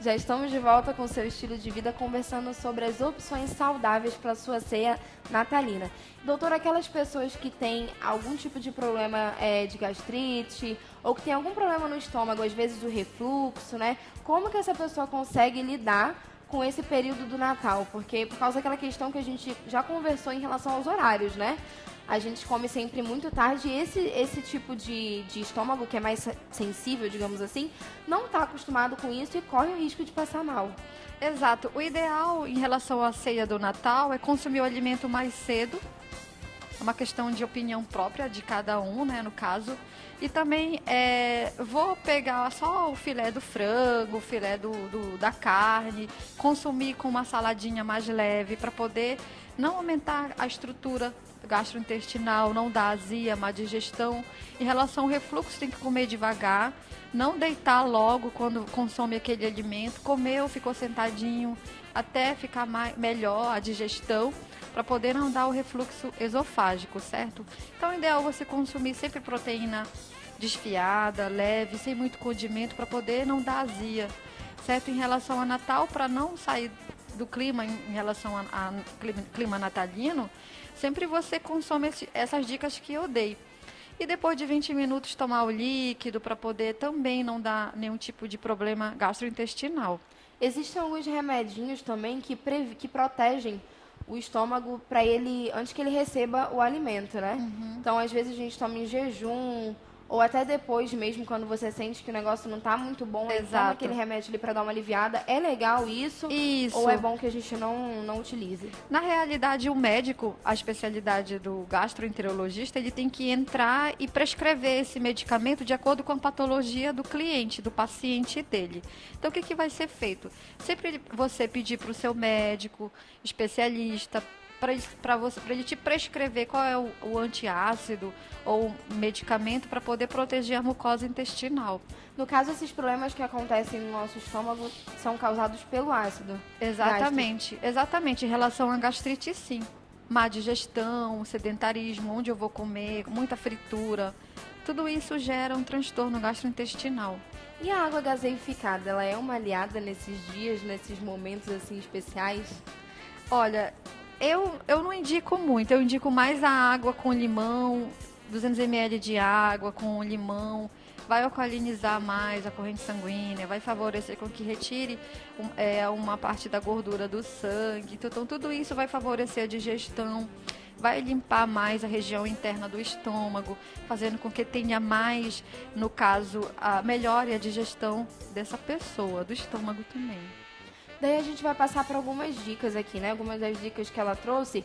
Já estamos de volta com o seu estilo de vida, conversando sobre as opções saudáveis para a sua ceia natalina. Doutor, aquelas pessoas que têm algum tipo de problema de gastrite ou que tem algum problema no estômago, às vezes do refluxo, né? Como que essa pessoa consegue lidar com esse período do Natal? Porque por causa daquela questão que a gente já conversou em relação aos horários, né? A gente come sempre muito tarde e esse tipo de estômago, que é mais sensível, digamos assim, não está acostumado com isso e corre o risco de passar mal. Exato. O ideal em relação à ceia do Natal é consumir o alimento mais cedo. É uma questão de opinião própria de cada um, né, no caso. E também vou pegar só o filé do frango, o filé da carne, consumir com uma saladinha mais leve para poder não aumentar a estrutura gastrointestinal, não dar azia, má digestão. Em relação ao refluxo, tem que comer devagar, não deitar logo quando consome aquele alimento, comeu, ficou sentadinho até ficar melhor a digestão, para poder não dar o refluxo esofágico, certo? Então, o ideal é você consumir sempre proteína desfiada, leve, sem muito condimento, para poder não dar azia, certo? Em relação ao Natal, para não sair do clima em relação ao clima natalino, sempre você consome essas dicas que eu dei. E depois de 20 minutos tomar o líquido para poder também não dar nenhum tipo de problema gastrointestinal. Existem alguns remedinhos também que protegem o estômago para ele, antes que ele receba o alimento, né? Uhum. Então, às vezes a gente toma em jejum, ou até depois mesmo, quando você sente que o negócio não está muito bom, aí toma aquele remédio ali para dar uma aliviada. É legal isso? Isso. Ou é bom que a gente não utilize? Na realidade, o médico, a especialidade do gastroenterologista, ele tem que entrar e prescrever esse medicamento de acordo com a patologia do cliente, do paciente dele. Então, o que vai ser feito? Sempre você pedir para o seu médico, especialista, para ele te prescrever qual é o antiácido ou medicamento para poder proteger a mucosa intestinal. No caso, esses problemas que acontecem no nosso estômago são causados pelo ácido. Exatamente, exatamente. Em relação à gastrite, sim. Má digestão, sedentarismo, onde eu vou comer, muita fritura. Tudo isso gera um transtorno gastrointestinal. E a água gaseificada, ela é uma aliada nesses dias, nesses momentos assim especiais? Olha, eu não indico muito, eu indico mais a água com limão, 200 ml de água com limão, vai alcalinizar mais a corrente sanguínea, vai favorecer com que retire uma parte da gordura do sangue, então tudo isso vai favorecer a digestão, vai limpar mais a região interna do estômago, fazendo com que tenha mais, no caso, melhore a digestão dessa pessoa, do estômago também. Daí a gente vai passar por algumas dicas aqui, né? Algumas das dicas que ela trouxe.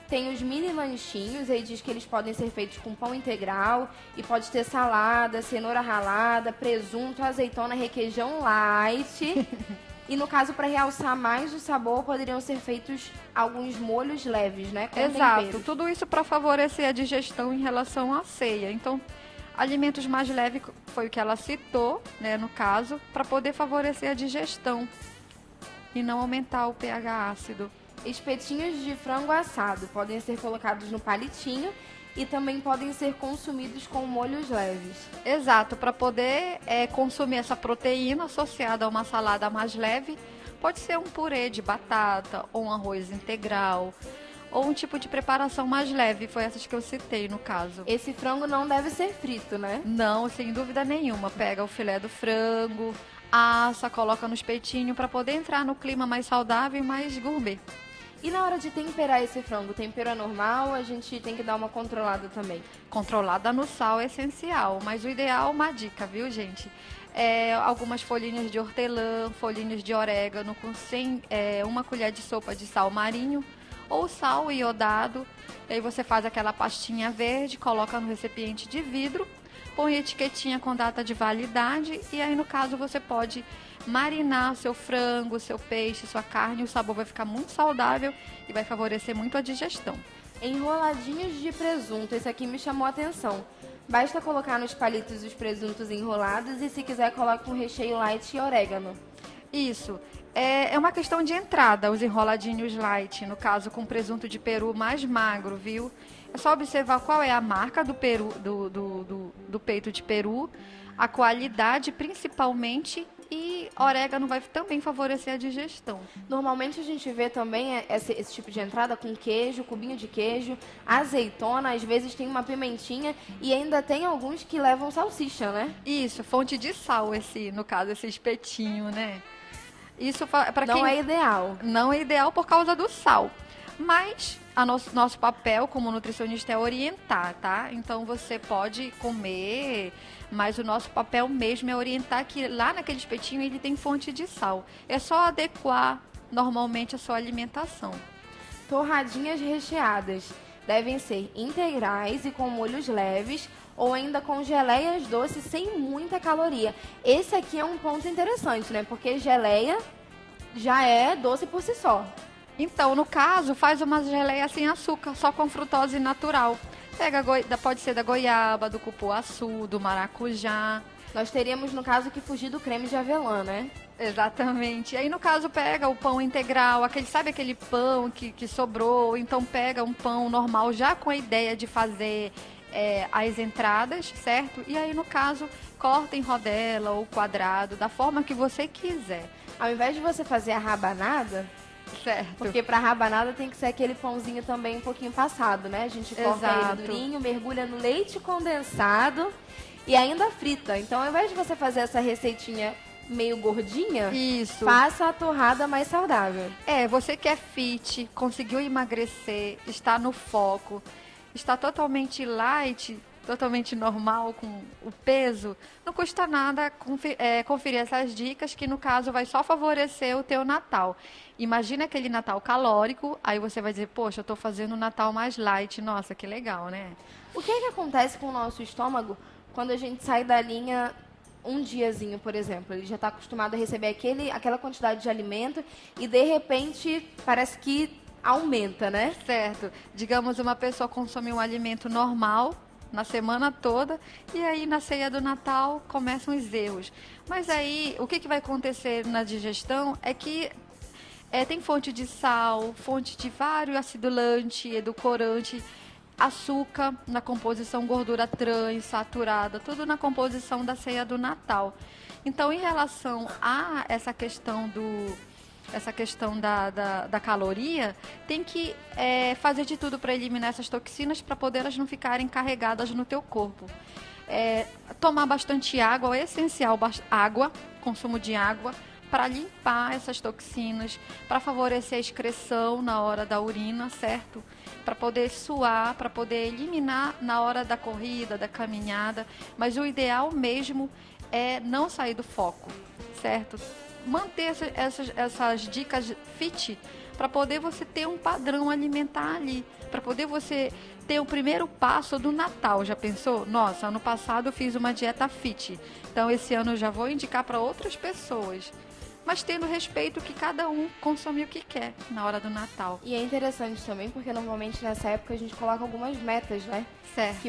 Tem os mini lanchinhos, aí diz que eles podem ser feitos com pão integral e pode ter salada, cenoura ralada, presunto, azeitona, requeijão light. E no caso, para realçar mais o sabor, poderiam ser feitos alguns molhos leves, né? Com Exato, temperos. Tudo isso para favorecer a digestão em relação à ceia. Então, alimentos mais leves foi o que ela citou, né, no caso, para poder favorecer a digestão e não aumentar o pH ácido. Espetinhos de frango assado podem ser colocados no palitinho e também podem ser consumidos com molhos leves. Exato, para poder consumir essa proteína associada a uma salada mais leve, pode ser um purê de batata ou um arroz integral ou um tipo de preparação mais leve, foi essas que eu citei no caso. Esse frango não deve ser frito, né? Não, sem dúvida nenhuma. Pega o filé do frango, assa, coloca no espetinho para poder entrar no clima mais saudável e mais gourmet. E na hora de temperar esse frango, tempero é normal, a gente tem que dar uma controlada também? Controlada no sal é essencial, mas o ideal, uma dica, viu, gente? Algumas folhinhas de hortelã, folhinhas de orégano com uma colher de sopa de sal marinho ou sal iodado. E aí você faz aquela pastinha verde, coloca no recipiente de vidro, põe etiquetinha com data de validade e aí, no caso, você pode marinar seu frango, seu peixe, sua carne. O sabor vai ficar muito saudável e vai favorecer muito a digestão. Enroladinhos de presunto, esse aqui me chamou a atenção. Basta colocar nos palitos os presuntos enrolados e, se quiser, coloque um recheio light e orégano. Isso. É uma questão de entrada, os enroladinhos light, no caso com presunto de peru mais magro, viu? É só observar qual é a marca do peru, do peito de peru, a qualidade principalmente, e orégano vai também favorecer a digestão. Normalmente a gente vê também esse tipo de entrada com queijo, cubinho de queijo, azeitona, às vezes tem uma pimentinha e ainda tem alguns que levam salsicha, né? Isso, fonte de sal, no caso, esse espetinho, né? Isso para quem... Não é ideal. Não é ideal por causa do sal. Mas nosso papel como nutricionista é orientar, tá? Então você pode comer, mas o nosso papel mesmo é orientar que lá naquele espetinho ele tem fonte de sal. É só adequar normalmente a sua alimentação. Torradinhas recheadas devem ser integrais e com molhos leves ou ainda com geleias doces sem muita caloria. Esse aqui é um ponto interessante, né? Porque geleia já é doce por si só. Então, no caso, faz uma geleia sem açúcar, só com frutose natural. Pode ser da goiaba, do cupuaçu, do maracujá. Nós teríamos, no caso, que fugir do creme de avelã, né? Exatamente. Aí, no caso, pega o pão integral, sabe aquele pão que sobrou? Então, pega um pão normal, já com a ideia de fazer as entradas, certo? E aí, no caso, corta em rodela ou quadrado, da forma que você quiser. Ao invés de você fazer a rabanada... Certo. Porque para rabanada tem que ser aquele pãozinho também um pouquinho passado, né? A gente corta ele durinho, mergulha no leite condensado e ainda frita. Então, ao invés de você fazer essa receitinha meio gordinha, isso, faça a torrada mais saudável. Você que é fit, conseguiu emagrecer, está no foco, está totalmente light, totalmente normal com o peso, não custa nada conferir essas dicas que, no caso, vai só favorecer o teu Natal. Imagina aquele Natal calórico, aí você vai dizer, poxa, eu estou fazendo um Natal mais light. Nossa, que legal, né? O que acontece com o nosso estômago quando a gente sai da linha um diazinho, por exemplo? Ele já está acostumado a receber aquela quantidade de alimento e, de repente, parece que aumenta, né? Certo. Digamos, uma pessoa consome um alimento normal na semana toda e aí na ceia do Natal começam os erros. Mas aí o que vai acontecer na digestão é que tem fonte de sal, fonte de vários acidulante, edulcorante, açúcar na composição, gordura trans, saturada, tudo na composição da ceia do Natal. Então, em relação a essa questão da caloria, tem que fazer de tudo para eliminar essas toxinas para poder elas não ficarem carregadas no teu corpo. Tomar bastante água, é essencial, consumo de água, para limpar essas toxinas, para favorecer a excreção na hora da urina, certo? Para poder suar, para poder eliminar na hora da corrida, da caminhada. Mas o ideal mesmo é não sair do foco, certo? Manter essas dicas fit para poder você ter um padrão alimentar ali, para poder você ter o primeiro passo do Natal. Já pensou? Nossa, ano passado eu fiz uma dieta fit, então esse ano eu já vou indicar para outras pessoas. Mas tendo respeito que cada um consome o que quer na hora do Natal. E é interessante também porque normalmente nessa época a gente coloca algumas metas, né? Certo.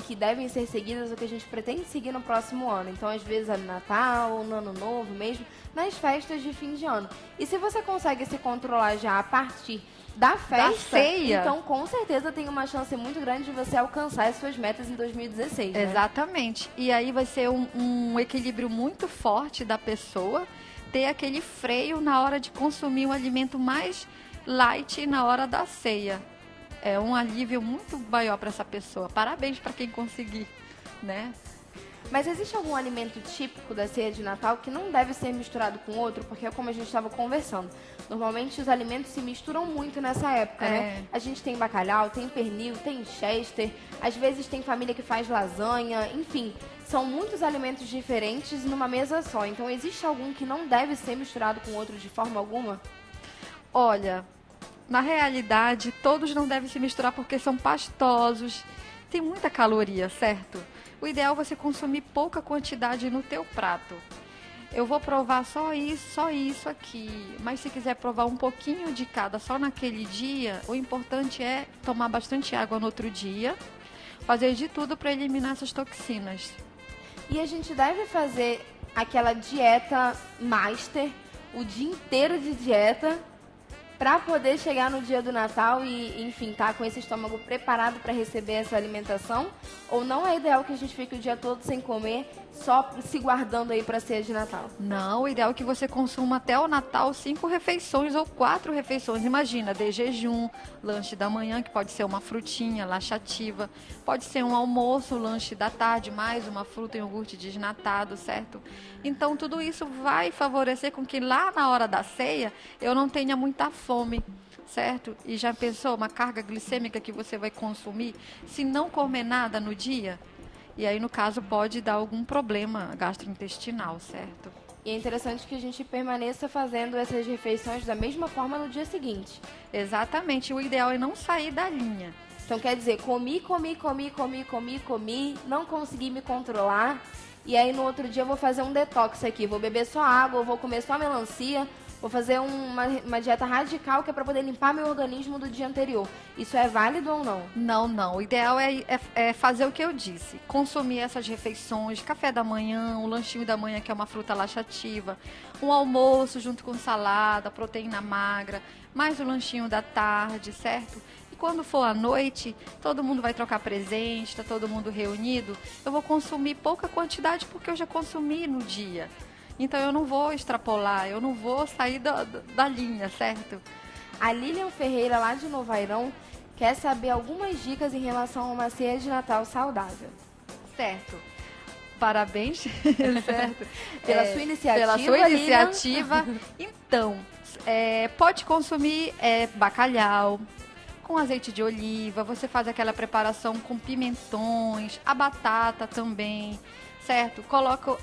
Que devem ser seguidas ou que a gente pretende seguir no próximo ano. Então, às vezes é no Natal, no Ano Novo mesmo, nas festas de fim de ano. E se você consegue se controlar já a partir da festa, da ceia, então com certeza tem uma chance muito grande de você alcançar as suas metas em 2016. Né? Exatamente. E aí vai ser um equilíbrio muito forte da pessoa ter aquele freio na hora de consumir um alimento mais light na hora da ceia. É um alívio muito maior para essa pessoa. Parabéns para quem conseguir, né? Mas existe algum alimento típico da ceia de Natal que não deve ser misturado com outro? Porque é como a gente estava conversando. Normalmente os alimentos se misturam muito nessa época, né? A gente tem bacalhau, tem pernil, tem chester. Às vezes tem família que faz lasanha, enfim. São muitos alimentos diferentes numa mesa só. Então, existe algum que não deve ser misturado com outro de forma alguma? Olha, na realidade, todos não devem se misturar porque são pastosos. Tem muita caloria, certo? O ideal é você consumir pouca quantidade no teu prato. Eu vou provar só isso aqui. Mas se quiser provar um pouquinho de cada só naquele dia, o importante é tomar bastante água no outro dia. Fazer de tudo para eliminar essas toxinas. E a gente deve fazer aquela dieta master o dia inteiro de dieta para poder chegar no dia do Natal e, enfim, tá com esse estômago preparado para receber essa alimentação? Ou não é ideal que a gente fique o dia todo sem comer, só se guardando aí para a ceia de Natal? Não, o ideal é que você consuma até o Natal 5 refeições ou 4 refeições. Imagina, de jejum, lanche da manhã, que pode ser uma frutinha laxativa, pode ser um almoço, lanche da tarde, mais uma fruta e iogurte desnatado, certo? Então, tudo isso vai favorecer com que lá na hora da ceia eu não tenha muita fome, certo? E já pensou uma carga glicêmica que você vai consumir se não comer nada no dia? E aí, no caso, pode dar algum problema gastrointestinal, certo? E é interessante que a gente permaneça fazendo essas refeições da mesma forma no dia seguinte. Exatamente. O ideal é não sair da linha. Então, quer dizer, comi, não consegui me controlar. E aí, no outro dia, eu vou fazer um detox aqui. Vou beber só água, vou comer só melancia. Vou fazer uma dieta radical que é para poder limpar meu organismo do dia anterior. Isso é válido ou não? Não, não. O ideal é fazer o que eu disse. Consumir essas refeições, café da manhã, um lanchinho da manhã que é uma fruta laxativa, um almoço junto com salada, proteína magra, mais o lanchinho da tarde, certo? E quando for à noite, todo mundo vai trocar presente, está todo mundo reunido. Eu vou consumir pouca quantidade porque eu já consumi no dia. Então, eu não vou extrapolar, eu não vou sair da linha, certo? A Lilian Ferreira, lá de Novo Airão, quer saber algumas dicas em relação a uma ceia de Natal saudável. Certo. Parabéns, certo? Pela sua iniciativa, Pela sua iniciativa. Então, pode consumir bacalhau, com azeite de oliva, você faz aquela preparação com pimentões, a batata também, certo? Coloca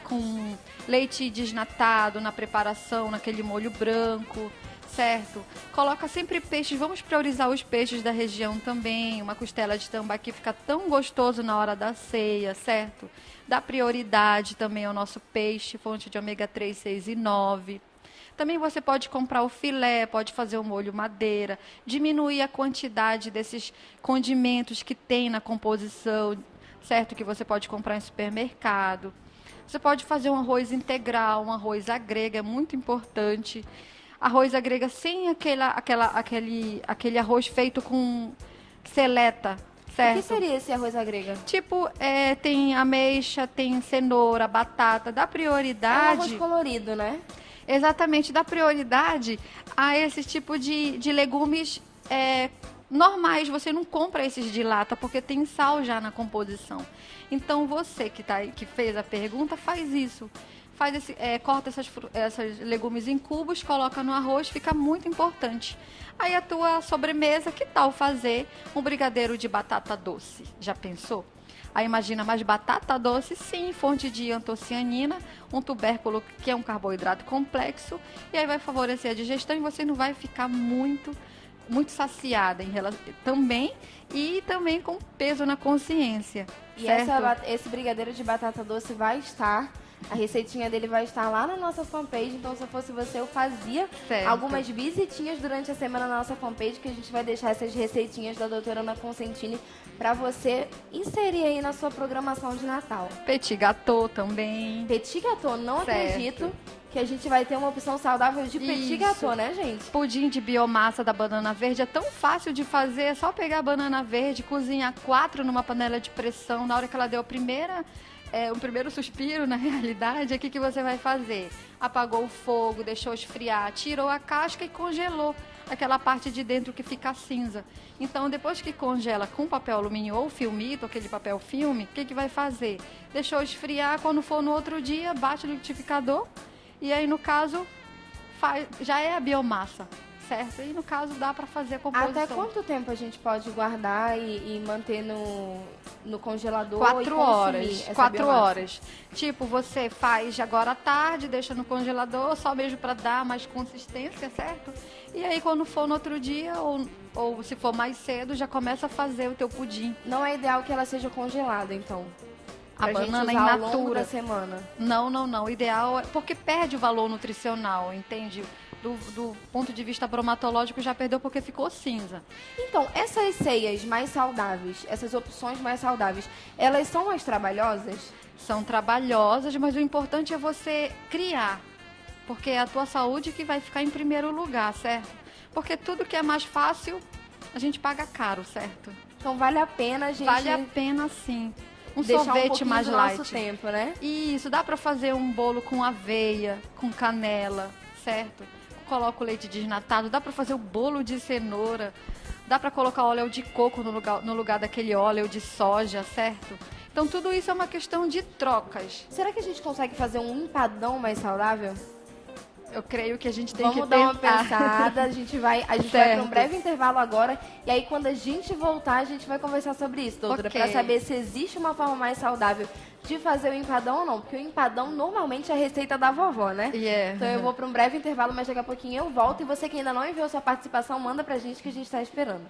com leite desnatado na preparação, naquele molho branco, certo? Coloca sempre peixes, vamos priorizar os peixes da região também, uma costela de tambaqui fica tão gostoso na hora da ceia, certo? Dá prioridade também ao nosso peixe, fonte de ômega 3, 6 e 9. Também você pode comprar o filé, pode fazer o molho madeira, diminuir a quantidade desses condimentos que tem na composição, certo? Que você pode comprar em supermercado. Você pode fazer um arroz integral, um arroz à grega, é muito importante. Arroz à grega sem aquele arroz feito com seleta, certo? O que seria esse arroz à grega? Tipo, tem ameixa, tem cenoura, batata, dá prioridade... É um arroz colorido, né? Exatamente, dá prioridade a esse tipo de legumes normais. Você não compra esses de lata porque tem sal já na composição. Então você que fez a pergunta, faz isso. Corta esses legumes em cubos, coloca no arroz, fica muito importante. Aí a tua sobremesa, que tal fazer um brigadeiro de batata doce? Já pensou? Aí imagina mais batata doce, sim, fonte de antocianina, um tubérculo que é um carboidrato complexo, e aí vai favorecer a digestão e você não vai ficar muito saciada também com peso na consciência. E certo? Esse brigadeiro de batata doce vai estar... A receitinha dele vai estar lá na nossa fanpage, então se eu fosse você, eu fazia algumas visitinhas durante a semana na nossa fanpage, que a gente vai deixar essas receitinhas da doutora Ana Consentini para você inserir aí na sua programação de Natal. Petit gâteau também. Petit gâteau, não acredito que a gente vai ter uma opção saudável de petit gâteau, né, gente? Pudim de biomassa da banana verde é tão fácil de fazer, é só pegar a banana verde, cozinhar 4 numa panela de pressão, na hora que ela deu o primeiro suspiro, na realidade, o que você vai fazer? Apagou o fogo, deixou esfriar, tirou a casca e congelou aquela parte de dentro que fica cinza. Então, depois que congela com papel alumínio ou filmito, aquele papel filme, o que vai fazer? Deixou esfriar, quando for no outro dia, bate no liquidificador e aí, no caso, já é a biomassa. Certo? E no caso dá para fazer a composição. Até quanto tempo a gente pode guardar e manter no congelador? 4 horas. 4 biomassa? horas. Tipo, você faz agora à tarde, deixa no congelador, só mesmo para dar mais consistência, certo? E aí quando for no outro dia, ou se for mais cedo, já começa a fazer o teu pudim. Não é ideal que ela seja congelada, então? A banana in natura. Ao longo da natura. semana. Não. O ideal é... Porque perde o valor nutricional, entende? Do ponto de vista bromatológico já perdeu porque ficou cinza. Então, essas ceias mais saudáveis, essas opções mais saudáveis, elas são mais trabalhosas? São trabalhosas, mas o importante é você criar. Porque é a tua saúde que vai ficar em primeiro lugar, certo? Porque tudo que é mais fácil, a gente paga caro, certo? Então vale a pena a gente Vale a pena, sim. Um deixar sorvete um pouquinho mais do light. nosso tempo, né? Isso, dá pra fazer um bolo com aveia, com canela, certo? Coloca o leite desnatado, dá pra fazer o bolo de cenoura, dá pra colocar óleo de coco no lugar daquele óleo de soja, certo? Então tudo isso é uma questão de trocas. Será que a gente consegue fazer um empadão mais saudável? Eu creio que a gente tem Vamos que dar uma tentar. pensada, a gente vai para Certo. um breve intervalo agora, e aí quando a gente voltar, a gente vai conversar sobre isso, doutora, Ok. para saber se existe uma forma mais saudável de fazer o empadão ou não, porque o empadão normalmente é a receita da vovó, né? Yeah. Então eu vou para um breve intervalo, mas daqui a pouquinho eu volto, e você que ainda não enviou sua participação, manda pra gente que a gente está esperando.